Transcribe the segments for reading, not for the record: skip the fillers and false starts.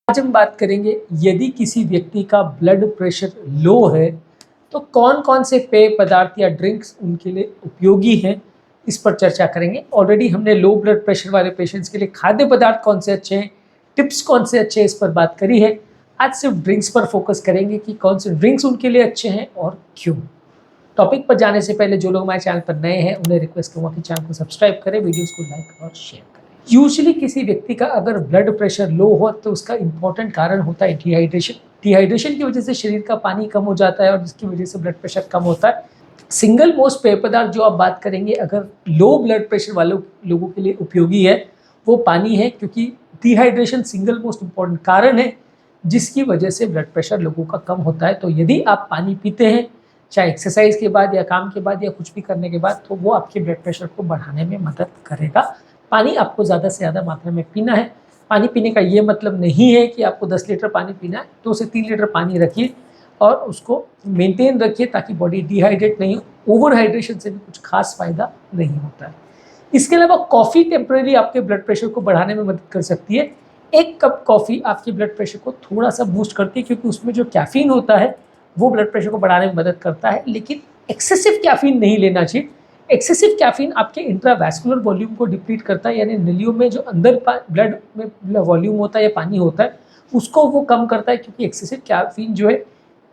आज हम बात करेंगे यदि किसी व्यक्ति का ब्लड प्रेशर लो है तो कौन कौन से पेय पदार्थ या ड्रिंक्स उनके लिए उपयोगी हैं, इस पर चर्चा करेंगे। ऑलरेडी हमने लो ब्लड प्रेशर वाले पेशेंट्स के लिए खाद्य पदार्थ कौन से अच्छे हैं, टिप्स कौन से अच्छे हैं, इस पर बात करी है। आज सिर्फ ड्रिंक्स पर फोकस करेंगे कि कौन से ड्रिंक्स उनके लिए अच्छे हैं और क्यों। टॉपिक पर जाने से पहले जो लोग हमारे चैनल पर नए हैं उन्हें रिक्वेस्ट करूँगा कि चैनल को सब्सक्राइब करें, वीडियोज़ को लाइक और शेयर करें। यूजुअली किसी व्यक्ति का अगर ब्लड प्रेशर लो हो तो उसका इंपॉर्टेंट कारण होता है डिहाइड्रेशन। डिहाइड्रेशन की वजह से शरीर का पानी कम हो जाता है और जिसकी वजह से ब्लड प्रेशर कम होता है। सिंगल मोस्ट पेय पदार्थ जो आप बात करेंगे अगर लो ब्लड प्रेशर वाले लोगों के लिए उपयोगी है वो पानी है, क्योंकि डिहाइड्रेशन सिंगल मोस्ट इम्पॉर्टेंट कारण है जिसकी वजह से ब्लड प्रेशर लोगों का कम होता है। तो यदि आप पानी पीते हैं चाहे एक्सरसाइज के बाद या काम के बाद या कुछ भी करने के बाद, तो वो आपके ब्लड प्रेशर को बढ़ाने में मदद करेगा। पानी आपको ज़्यादा से ज़्यादा मात्रा में पीना है। पानी पीने का ये मतलब नहीं है कि आपको 10 लीटर पानी पीना है, 2 से 3 लीटर पानी रखिए और उसको मेंटेन रखिए ताकि बॉडी डिहाइड्रेट नहीं हो। ओवर हाइड्रेशन से भी कुछ खास फायदा नहीं होता है। इसके अलावा कॉफ़ी टेम्परेरी आपके ब्लड प्रेशर को बढ़ाने में मदद कर सकती है। 1 कप कॉफ़ी आपके ब्लड प्रेशर को थोड़ा सा बूस्ट करती है, क्योंकि उसमें जो कैफ़ीन होता है वो ब्लड प्रेशर को बढ़ाने में मदद करता है, लेकिन एक्सेसिव कैफ़ीन नहीं लेना चाहिए। एक्सेसिव कैफ़ीन आपके इंट्रावैस्कुलर वॉल्यूम को डिप्लीट करता है, यानी नलियों में जो अंदर ब्लड में वॉल्यूम होता है या पानी होता है उसको वो कम करता है, क्योंकि एक्सेसिव कैफ़ीन जो है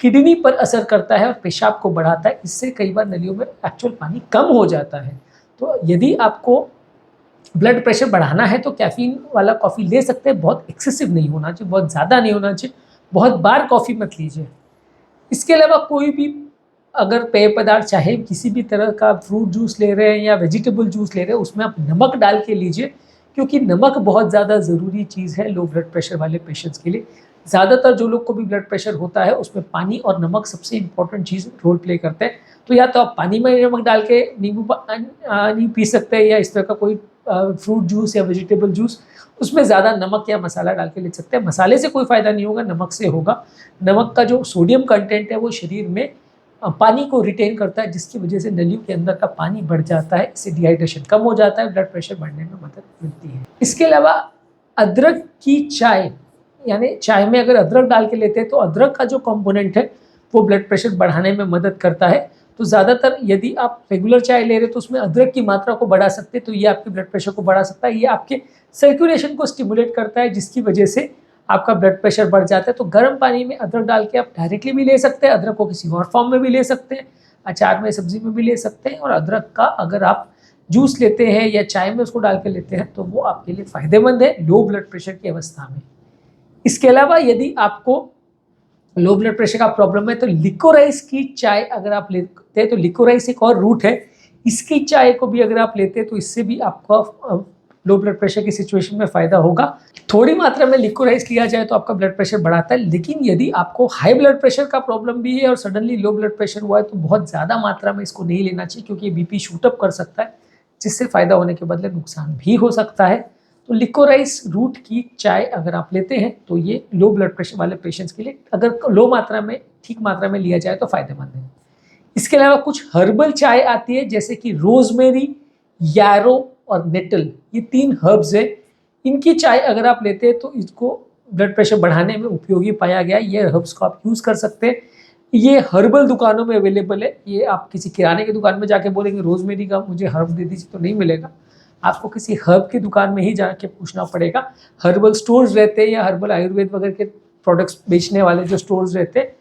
किडनी पर असर करता है और पेशाब को बढ़ाता है। इससे कई बार नलियों में एक्चुअल पानी कम हो जाता है। तो यदि आपको ब्लड प्रेशर बढ़ाना है तो कैफ़ीन वाला कॉफ़ी ले सकते हैं, बहुत एक्सेसिव नहीं होना चाहिए, बहुत ज़्यादा नहीं होना चाहिए, बहुत बार कॉफ़ी मत लीजिए। इसके अलावा कोई भी अगर पेय पदार्थ, चाहे किसी भी तरह का फ्रूट जूस ले रहे हैं या वेजिटेबल जूस ले रहे हैं, उसमें आप नमक डाल के लीजिए, क्योंकि नमक बहुत ज़्यादा ज़रूरी चीज़ है लो ब्लड प्रेशर वाले पेशेंट्स के लिए। ज़्यादातर जो लोग को भी ब्लड प्रेशर होता है उसमें पानी और नमक सबसे इम्पोर्टेंट चीज़ रोल प्ले करते हैं। तो या तो आप पानी में नमक डाल के नींबू पानी पी सकते हैं, या इस तरह का कोई फ्रूट जूस या वेजिटेबल जूस, उसमें ज़्यादा नमक या मसाला डाल के ले सकते हैं। मसाले से कोई फ़ायदा नहीं होगा, नमक से होगा। नमक का जो सोडियम कंटेंट है वो शरीर में पानी को रिटेन करता है, जिसकी वजह से नलियों के अंदर का पानी बढ़ जाता है, इससे डिहाइड्रेशन कम हो जाता है, ब्लड प्रेशर बढ़ने में मदद मिलती है। इसके अलावा अदरक की चाय, यानी चाय में अगर अदरक डाल के लेते हैं तो अदरक का जो कंपोनेंट है वो ब्लड प्रेशर बढ़ाने में मदद करता है। तो ज़्यादातर यदि आप रेगुलर चाय ले रहे हैं तो उसमें अदरक की मात्रा को बढ़ा सकते हैं, तो ये आपके ब्लड प्रेशर को बढ़ा सकता है। ये आपके सर्कुलेशन को स्टिमुलेट करता है, जिसकी वजह से आपका ब्लड प्रेशर बढ़ जाता है। तो गर्म पानी में अदरक डाल के आप डायरेक्टली भी ले सकते हैं, अदरक को किसी और फॉर्म में भी ले सकते हैं, अचार में, सब्जी में भी ले सकते हैं। और अदरक का अगर आप जूस लेते हैं या चाय में उसको डाल के लेते हैं तो वो आपके लिए फ़ायदेमंद है लो ब्लड प्रेशर की अवस्था में। इसके अलावा यदि आपको लो ब्लड प्रेशर का प्रॉब्लम है तो लिकोराइस की चाय अगर आप लेते हैं, तो लिकोराइस एक और रूट है, इसकी चाय को भी अगर आप लेते हैं तो इससे भी आपका लो ब्लड प्रेशर की सिचुएशन में फ़ायदा होगा। थोड़ी मात्रा में लिकोराइस लिया जाए तो आपका ब्लड प्रेशर बढ़ाता है, लेकिन यदि आपको हाई ब्लड प्रेशर का प्रॉब्लम भी है और सडनली लो ब्लड प्रेशर हुआ है तो बहुत ज़्यादा मात्रा में इसको नहीं लेना चाहिए, क्योंकि बीपी शूटअप कर सकता है, जिससे फ़ायदा होने के बदले नुकसान भी हो सकता है। तो लिकोराइस रूट की चाय अगर आप लेते हैं तो ये लो ब्लड प्रेशर वाले पेशेंट्स के लिए अगर लो मात्रा में, ठीक मात्रा में लिया जाए तो फ़ायदेमंद है। इसके अलावा कुछ हर्बल चाय आती है, जैसे कि रोजमेरी, यारो और नेटल, ये 3 हर्ब्स है। इनकी चाय अगर आप लेते हैं तो इसको ब्लड प्रेशर बढ़ाने में उपयोगी पाया गया। ये हर्ब्स को आप यूज़ कर सकते हैं। ये हर्बल दुकानों में अवेलेबल है। ये आप किसी किराने की दुकान में जाके बोलेंगे रोजमेरी का मुझे हर्ब दे दीजिए तो नहीं मिलेगा, आपको किसी हर्ब की दुकान में ही जाके पूछना पड़ेगा। हर्बल स्टोर्स रहते हैं या हर्बल आयुर्वेद वगैरह के प्रोडक्ट्स बेचने वाले जो स्टोर्स रहते हैं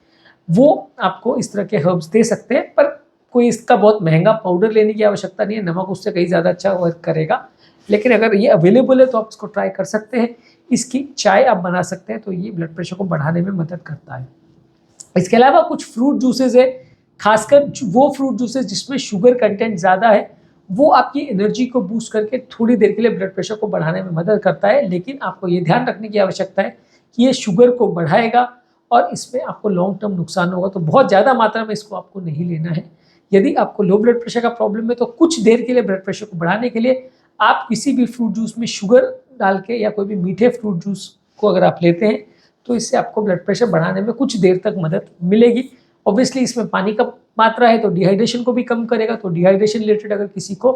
वो आपको इस तरह के हर्ब्स दे सकते हैं, पर कोई इसका बहुत महंगा पाउडर लेने की आवश्यकता नहीं है, नमक उससे कहीं ज़्यादा अच्छा वर्क करेगा। लेकिन अगर ये अवेलेबल है तो आप इसको ट्राई कर सकते हैं। इसकी चाय आप बना सकते हैं, तो ये ब्लड प्रेशर को बढ़ाने में मदद करता है। इसके अलावा कुछ फ्रूट जूसेस है, खासकर वो फ्रूट जूसेस जिसमें शुगर कंटेंट ज़्यादा है, वो आपकी एनर्जी को बूस्ट करके थोड़ी देर के लिए ब्लड प्रेशर को बढ़ाने में मदद करता है। लेकिन आपको ये ध्यान रखने की आवश्यकता है कि ये शुगर को बढ़ाएगा और इसमें आपको लॉन्ग टर्म नुकसान होगा, तो बहुत ज़्यादा मात्रा में इसको आपको नहीं लेना है। यदि आपको लो ब्लड प्रेशर का प्रॉब्लम है तो कुछ देर के लिए ब्लड प्रेशर को बढ़ाने के लिए आप किसी भी फ्रूट जूस में शुगर डाल के या कोई भी मीठे फ्रूट जूस को अगर आप लेते हैं तो इससे आपको ब्लड प्रेशर बढ़ाने में कुछ देर तक मदद मिलेगी। ऑब्वियसली इसमें पानी का मात्रा है तो डिहाइड्रेशन को भी कम करेगा, तो डिहाइड्रेशन रिलेटेड अगर किसी को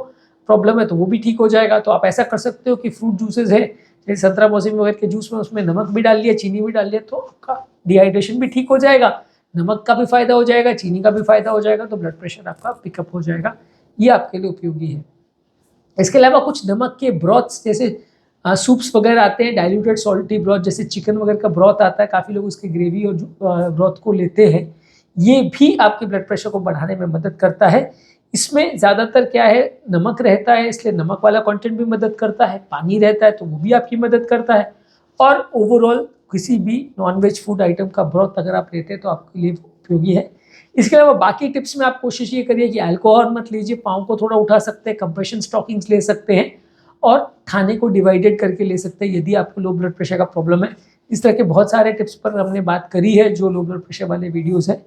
प्रॉब्लम है तो वो भी ठीक हो जाएगा। तो आप ऐसा कर सकते हो कि फ्रूट जूसेस है जैसे संतरा मौसमी वगैरह के जूस में उसमें नमक भी डाल लिया, चीनी भी डाल लिया, तो आपका डिहाइड्रेशन भी ठीक हो जाएगा, नमक का भी फायदा हो जाएगा, चीनी का भी फायदा हो जाएगा, तो ब्लड प्रेशर आपका पिकअप हो जाएगा। ये आपके लिए उपयोगी है। इसके अलावा कुछ नमक के ब्रॉथ्स जैसे सूप्स वगैरह आते हैं, डाइल्यूटेड सॉल्टी ब्रॉथ, जैसे चिकन वगैरह का ब्रॉथ आता है, काफ़ी लोग उसकी ग्रेवी और ब्रॉथ को लेते हैं, ये भी आपके ब्लड प्रेशर को बढ़ाने में मदद करता है। इसमें ज़्यादातर क्या है, नमक रहता है, इसलिए नमक वाला कंटेंट भी मदद करता है, पानी रहता है तो वो भी आपकी मदद करता है, और ओवरऑल किसी भी नॉनवेज फूड आइटम का ब्रॉथ अगर आप लेते हैं तो आपके लिए उपयोगी है। इसके अलावा बाकी टिप्स में आप कोशिश ये करिए कि अल्कोहल मत लीजिए, पाँव को थोड़ा उठा सकते हैं, कंप्रेशन स्टॉकिंग्स ले सकते हैं, और खाने को डिवाइडेड करके ले सकते हैं यदि आपको लो ब्लड प्रेशर का प्रॉब्लम है। इस तरह के बहुत सारे टिप्स पर हमने बात करी है जो लो ब्लड प्रेशर वाले वीडियोज़ हैं,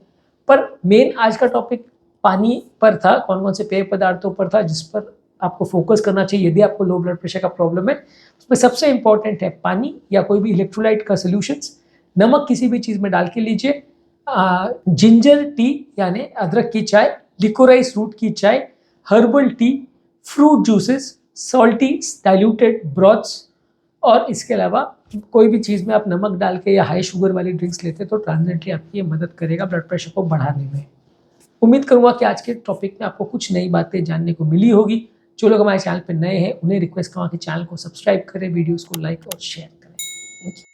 पर मेन आज का टॉपिक पानी पर था, कौन कौन से पेय पदार्थों पर था जिस पर आपको फोकस करना चाहिए यदि आपको लो ब्लड प्रेशर का प्रॉब्लम है। उसमें सबसे इंपॉर्टेंट है पानी या कोई भी इलेक्ट्रोलाइट का सोल्यूशंस, नमक किसी भी चीज़ में डाल के लीजिए, जिंजर टी यानी अदरक की चाय, लिकोराइस रूट की चाय, herbal tea, fruit juices, salty diluted broths, और इसके अलावा कोई भी चीज़ में आप नमक डाल के या हाई शुगर वाली ड्रिंक्स लेते हैं तो ट्रांजिएंटली आपकी ये मदद करेगा ब्लड प्रेशर को बढ़ाने में। उम्मीद करूंगा कि आज के टॉपिक में आपको कुछ नई बातें जानने को मिली होगी। जो लोग हमारे चैनल पर नए हैं उन्हें रिक्वेस्ट करूँगा कि चैनल को सब्सक्राइब करें, वीडियोज़ को लाइक और शेयर करें। Thank you.